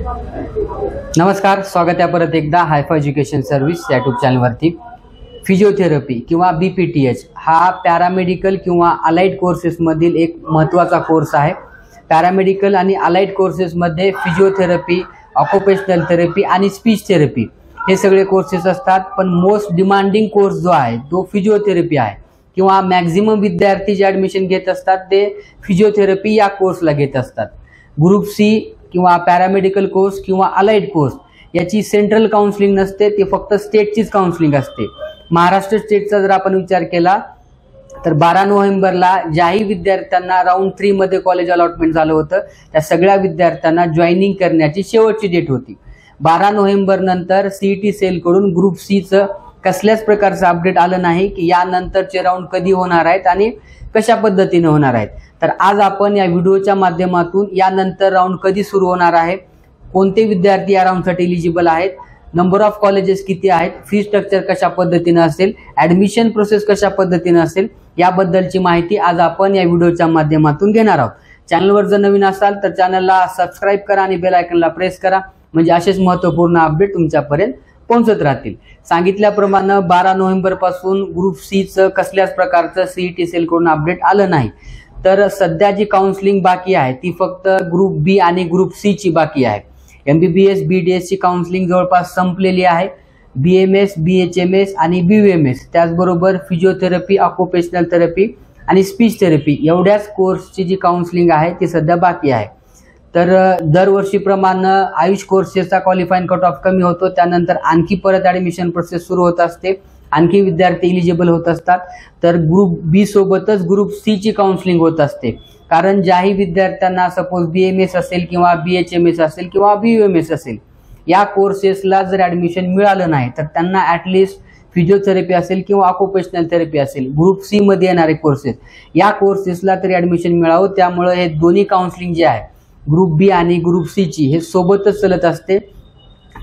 नमस्कार, स्वागत आहे परत एकदा हायफा एज्युकेशन सर्व्हिस या यूट्यूब चॅनलवरती। फिजिओथेरपी किंवा BPTH हा पॅरामेडिकल किंवा अलाइड कोर्सेसमधील एक महत्त्वाचा कोर्स आहे। पॅरामेडिकल आणि अलाइड कोर्सेसमध्ये फिजिओथेरपी, ऑक्युपेशनल थेरपी आणि स्पीच थेरपी हे सगळे कोर्सेस असतात, पण मोस्ट डिमांडिंग कोर्स जो आहे तो फिजिओथेरपी आहे किंवा मॅक्झिमम विद्यार्थी जे ॲडमिशन घेत असतात ते फिजिओथेरपी या कोर्सला घेत असतात। ग्रुप सी किंवा पॅरामेडिकल कोर्स किंवा अलाइड कोर्स याची सेंट्रल काउन्सिलिंग नसते, ती फक्त स्टेटचीच काउन्सिलिंग असते। महाराष्ट्र स्टेटचा जर आपण विचार केला तर 12 नोव्हेंबरला ज्याही विद्यार्थ्यांना राऊंड 3 मध्ये कॉलेज अलॉटमेंट झालं होतं त्या सगळ्या विद्यार्थ्यांना जॉईनिंग करण्याची शेवटची डेट होती। 12 नोव्हेंबर नंतर CET सेल कडून ग्रुप सी चं कसल्याच प्रकारचं अपडेट आलं नाही की यानंतरचे राऊंड कधी होणार आहेत आणि कशा पद्धतीने होणार आहेत। तर आज आपण या व्हिडिओच्या माध्यमातून यानंतर राऊंड कधी सुरू होणार आहे, कोणते विद्यार्थी या राऊंडसाठी एलिजिबल आहेत, नंबर ऑफ कॉलेजेस किती आहेत, फी स्ट्रक्चर कशा पद्धतीने असेल, ॲडमिशन प्रोसेस कशा पद्धतीने असेल याबद्दलची माहिती आज आपण या व्हिडिओच्या माध्यमातून घेणार आहोत। चॅनलवर जर नवीन असाल तर चॅनलला सबस्क्राइब करा आणि बेल आयकॉनला प्रेस करा, म्हणजे असेच महत्त्वपूर्ण अपडेट तुमच्यापर्यंत पोहोचत राहतील। सांगितल्याप्रमाणे 12 नोव्हेंबर पासून ग्रुप सी चं कसल्याच प्रकारचं CET सेल कडून अपडेट आलं नाही। तर सध्या जी काउन्सिलिंग बाकी आहे ती फक्त ग्रुप बी आणि ग्रुप सी ची बाकी आहे। MBBS BDS ची काउन्सिलिंग जवळपास संपलेली आहे। BMS BHMS आणि BUMS त्याचबरोबर फिजिओथेरपी, ऑक्युपेशनल थेरपी आणि स्पीच थेरपी एवढ्याच कोर्सची जी काउन्सिलिंग आहे ती सध्या बाकी आहे। तर दरवर्षीप्रमाणे आयुष कोर्सेसचा क्वालिफाईंग कट ऑफ कमी होतो, त्यानंतर आणखी परत ॲडमिशन प्रोसेस सुरू होत असते, आणखी विद्यार्थी एलिजिबल होत असतात। तर ग्रुप बी सोबतच ग्रुप सी ची काउन्सिलिंग होत असते, कारण ज्याही विद्यार्थ्यांना सपोज BMS असेल किंवा BHMS असेल किंवा BUMS असेल या कोर्सेसला जर ॲडमिशन मिळालं नाही तर त्यांना ॲटलिस्ट फिजिओथेरपी असेल किंवा ऑक्युपेशनल थेरपी असेल ग्रुप सी मध्ये येणारे कोर्सेस या कोर्सेसला तरी ॲडमिशन मिळावं। त्यामुळे हे दोन्ही काउन्सिलिंग जे आहे ग्रुप बी आणि ग्रुप सी ची हे सोबतच चालत असते,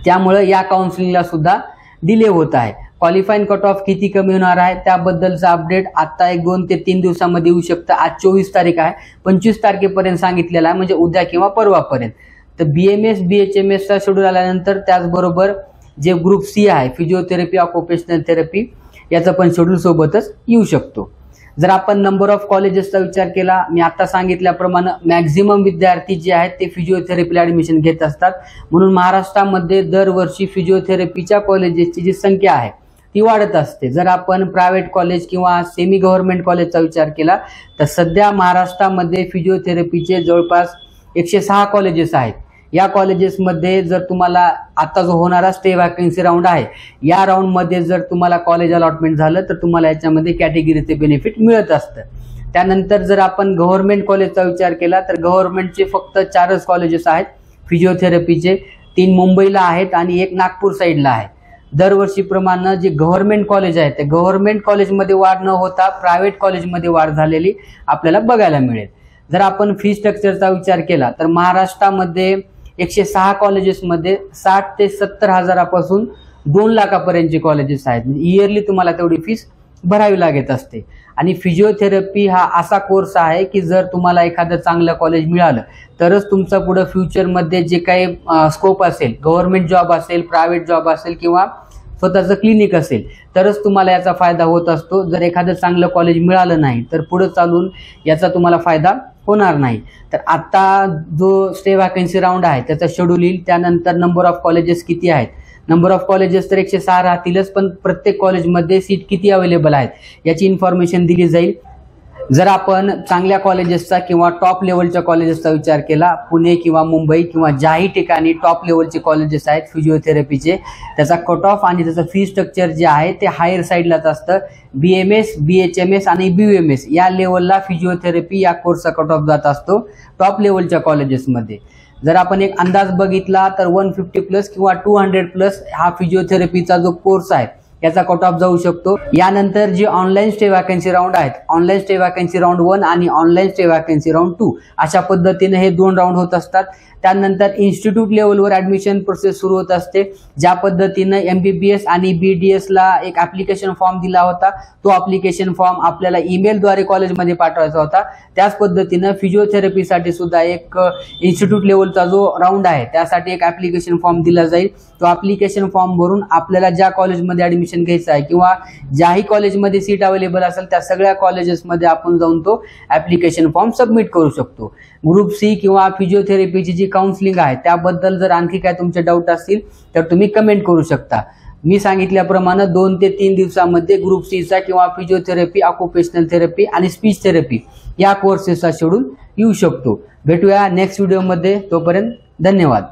त्यामुळे या काउन्सिलिंगला सुद्धा डिले होत आहे। क्वालिफाईंग कट ऑफ किती कमी होणार आहे त्याबद्दलचं अपडेट आता 1, 2 ते 3 दिवसांमध्ये येऊ शकतं। आज 24 तारीख आहे, 25 तारखेपर्यंत सांगितलेलं आहे, म्हणजे उद्या किंवा परवापर्यंत। तर BMS BHMS चा शेड्यूल आल्यानंतर त्याचबरोबर जे ग्रुप सी आहे फिजिओथेरपी, ऑक्युपेशनल थेरपी याचं पण शेड्यूल सोबतच येऊ शकतो। जर आपण नंबर ऑफ कॉलेजेसचा विचार केला, मी आता सांगितल्याप्रमाणे मॅक्झिमम विद्यार्थी जे आहेत ते फिजिओथेरपीला ॲडमिशन घेत असतात, म्हणून महाराष्ट्रामध्ये दरवर्षी फिजिओथेरपीच्या कॉलेजेसची जी संख्या आहे ती वाढत असते। जर आपण प्रायव्हेट कॉलेज किंवा सेमी गव्हर्नमेंट कॉलेजचा विचार केला तर सध्या महाराष्ट्रामध्ये फिजिओथेरपीचे जवळपास 106 कॉलेजेस आहेत। या कॉलेजेसमध्ये जर तुम्हाला आता जो होणारा स्टे वॅकन्सी राऊंड आहे या राऊंडमध्ये जर तुम्हाला कॉलेज अलॉटमेंट झालं तर तुम्हाला याच्यामध्ये कॅटेगरीचे बेनिफिट मिळत असतं। त्यानंतर जर आपण गव्हर्नमेंट कॉलेजचा विचार केला तर गव्हर्नमेंटचे फक्त 4च कॉलेजेस आहेत फिजिओथेरपीचे, 3 मुंबईला आहेत आणि 1 नागपूर साईडला आहे। दरवर्षीप्रमाणे जे गव्हर्नमेंट कॉलेज आहे ते गव्हर्नमेंट कॉलेजमध्ये वाढ न होता प्रायव्हेट कॉलेजमध्ये वाढ झालेली आपल्याला बघायला मिळेल। जर आपण फी स्ट्रक्चरचा विचार केला तर महाराष्ट्रामध्ये 106 कॉलेजेसमध्ये 60 ते 70 हजारापासून 2 लाखापर्यंतचे कॉलेजेस आहेत, इयरली तुम्हाला तेवढी फीस भरावी लागत असते। आणि फिजिओथेरपी हा असा कोर्स आहे की जर तुम्हाला एखादं चांगलं कॉलेज मिळालं तरच तुमचा पुढे फ्युचरमध्ये जे काही स्कोप असेल, गव्हर्नमेंट जॉब असेल, प्रायव्हेट जॉब असेल किंवा स्वतःचं क्लिनिक असेल तरच तुम्हाला याचा फायदा होत असतो। जर एखादं चांगलं कॉलेज मिळालं नाही तर पुढे चालून याचा तुम्हाला फायदा होणार नाही। तर आता जो स्टे वॅकन्सी राऊंड आहे त्याचा शेड्यूल येईल, त्यानंतर नंबर ऑफ कॉलेजेस किती आहेत, नंबर ऑफ कॉलेजेस तर 106 राहतीलच, पण प्रत्येक कॉलेजमध्ये सीट किती अवेलेबल आहेत याची इन्फॉर्मेशन दिली जाईल। जर आपण चांगल्या कॉलेजेसचा किंवा टॉप लेवलच्या कॉलेजेसचा विचार केला, पुणे किंवा मुंबई किंवा ज्याही ठिकाणी टॉप लेवलचे कॉलेजेस आहेत फिजिओथेरपीचे, त्याचा कट ऑफ आणि त्याचं फी स्ट्रक्चर जे आहे ते हायर साईडलाच असतं। BMS BHMS आणि BUMS या लेवलला फिजिओथेरपी या कोर्सचा कट ऑफ जात असतो टॉप लेवलच्या कॉलेजेसमध्ये। जर आपण एक अंदाज बघितला तर 150+ किंवा 200+ हा फिजिओथेरपीचा जो कोर्स आहे याचा कट ऑफ जाऊ शकतो। यानंतर जे ऑनलाईन स्टे वॅकन्सी राऊंड आहेत, ऑनलाईन स्टे वॅकन्सी राऊंड 1 आणि ऑनलाईन स्टे वॅकन्सी राऊंड 2 अशा पद्धतीने हे 2 राऊंड होत असतात। त्यानंतर इन्स्टिट्यूट लेवलवर ऍडमिशन प्रोसेस सुरू होत असते। ज्या पद्धतीने MBBS आणि BDS ला एक ऍप्लिकेशन फॉर्म दिला होता, तो ऍप्लिकेशन फॉर्म आपल्याला ईमेलद्वारे कॉलेजमध्ये पाठवायचा होता, त्याच पद्धतीने फिजिओथेरपीसाठी सुद्धा एक इन्स्टिट्यूट लेवलचा जो राऊंड आहे त्यासाठी एक ऍप्लिकेशन फॉर्म दिला जाईल। तो ऍप्लिकेशन फॉर्म भरून आपल्याला ज्या कॉलेजमध्ये ऍडमिशन घ्यायचं आहे किंवा ज्याही कॉलेजमध्ये सीट अवेलेबल असेल त्या सगळ्या कॉलेजेसमध्ये आपण जाऊन तो ऍप्लिकेशन फॉर्म सबमिट करू शकतो। ग्रुप सी किंवा फिजिओथेरपीची जी काउन्सिलिंग आहे त्याबद्दल जर आणखी काय तुमचे डाऊट असतील तर तुम्ही कमेंट करू शकता। मी सांगितल्याप्रमाणे 2 ते 3 दिवसामध्ये ग्रुप सी चा किंवा फिजिओथेरपी, ऑक्युपेशनल थेरपी आणि स्पीच थेरपी या कोर्सेसचा शेड्यूल येऊ शकतो। भेटूया नेक्स्ट व्हिडिओमध्ये, तोपर्यंत धन्यवाद।